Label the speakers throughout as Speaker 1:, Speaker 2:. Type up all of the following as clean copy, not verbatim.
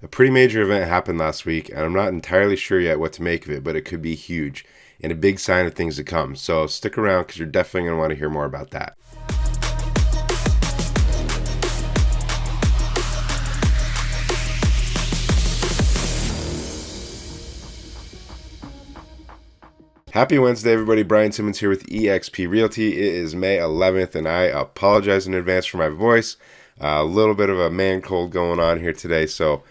Speaker 1: A pretty major event happened last week, and I'm not entirely sure yet what to make of it, but it could be huge and a big sign of things to come. So stick around because you're definitely going to want to hear more about that. Happy Wednesday, everybody. Brian Simmons here with eXp Realty. It is May 11th, and I apologize in advance for my voice. A little bit of a man cold going on here today, so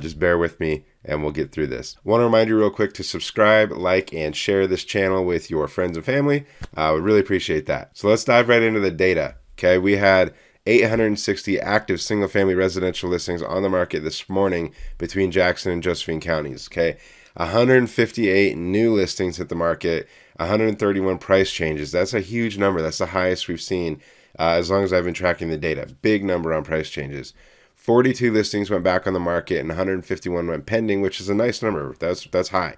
Speaker 1: just bear with me and we'll get through this. I want to remind you real quick to subscribe, like, and share this channel with your friends and family. I would really appreciate that. So let's dive right into the data. Okay, we had 860 active single-family residential listings on the market this morning between Jackson and Josephine Counties. Okay, 158 new listings hit the market, 131 price changes. That's a huge number. That's the highest we've seen as long as I've been tracking the data. Big number on price changes. 42 listings went back on the market and 151 went pending, which is a nice number. That's high.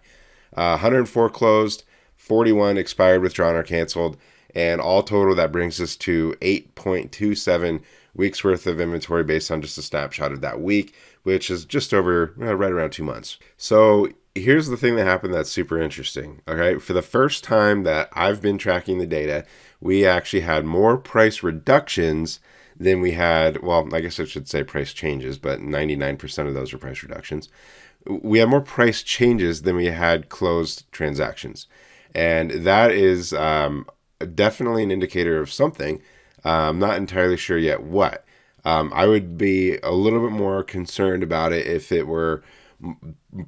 Speaker 1: 104 closed, 41 expired, withdrawn, or canceled. And all total, that brings us to 8.27 weeks worth of inventory based on just a snapshot of that week, which is just over right around 2 months. So here's the thing that happened that's super interesting. Okay, for the first time that I've been tracking the data, we actually had more price reductions than we had, well, I guess I should say price changes, but 99% of those are price reductions. We had more price changes than we had closed transactions. And that is definitely an indicator of something. I'm not entirely sure yet what. I would be a little bit more concerned about it if it were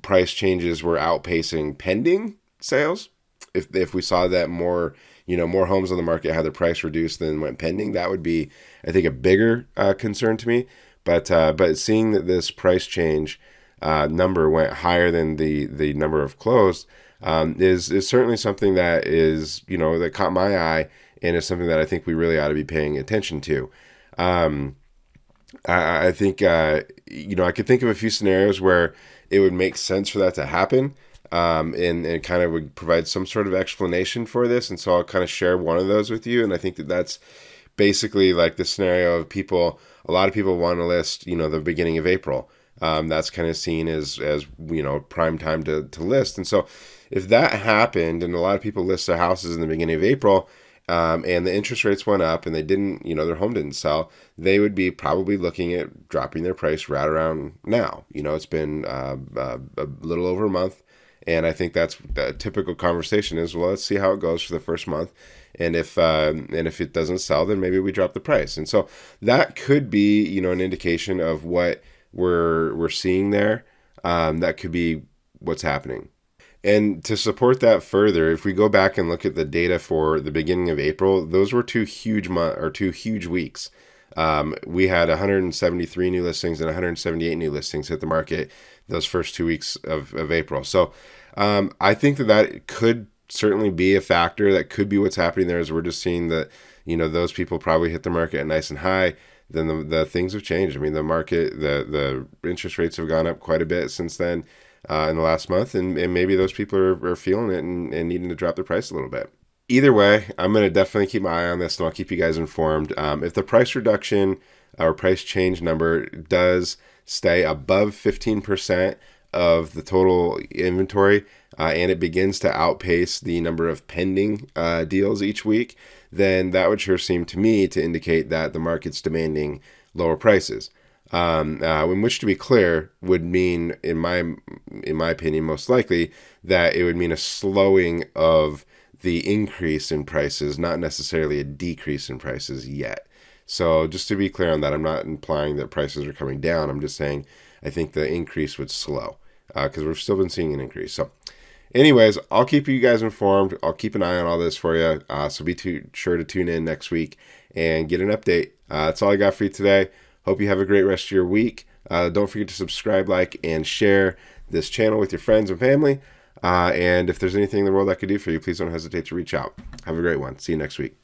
Speaker 1: price changes were outpacing pending sales. If we saw that more homes on the market had their price reduced than went pending, that would be, I think, a bigger concern to me. But seeing that this price change number went higher than the number of closed is certainly something that is, that caught my eye and is something that I think we really ought to be paying attention to. I think, I could think of a few scenarios where it would make sense for that to happen, and kind of would provide some sort of explanation for this. And so I'll kind of share one of those with you. And I think that that's basically like the scenario of a lot of people want to list, the beginning of April. That's kind of seen as prime time to list. And so if that happened and a lot of people list their houses in the beginning of April, and the interest rates went up and they didn't, their home didn't sell, they would be probably looking at dropping their price right around now. It's been a little over a month. And I think that's a typical conversation is, well, let's see how it goes for the first month. And if it doesn't sell, then maybe we drop the price. And so that could be, an indication of what we're seeing there. That could be what's happening. And to support that further, if we go back and look at the data for the beginning of April, those were 2 huge weeks. We had 173 new listings and 178 new listings hit the market those first 2 weeks of April. So I think that could certainly be a factor. That could be what's happening there, is we're just seeing that, those people probably hit the market at nice and high. Then the things have changed. I mean, the market, the interest rates have gone up quite a bit since then. In the last month, and maybe those people are feeling it and needing to drop their price a little bit. Either way, I'm going to definitely keep my eye on this, and I'll keep you guys informed. If the price reduction or price change number does stay above 15% of the total inventory, and it begins to outpace the number of pending deals each week, then that would sure seem to me to indicate that the market's demanding lower prices. In which, to be clear, would mean, in my opinion, most likely that it would mean a slowing of the increase in prices, not necessarily a decrease in prices yet. So just to be clear on that, I'm not implying that prices are coming down. I'm just saying I think the increase would slow because we've still been seeing an increase. So anyways, I'll keep you guys informed. I'll keep an eye on all this for you. So be sure to tune in next week and get an update. That's all I got for you today. Hope you have a great rest of your week. Don't forget to subscribe, like, and share this channel with your friends and family. And if there's anything in the world I could do for you, please don't hesitate to reach out. Have a great one. See you next week.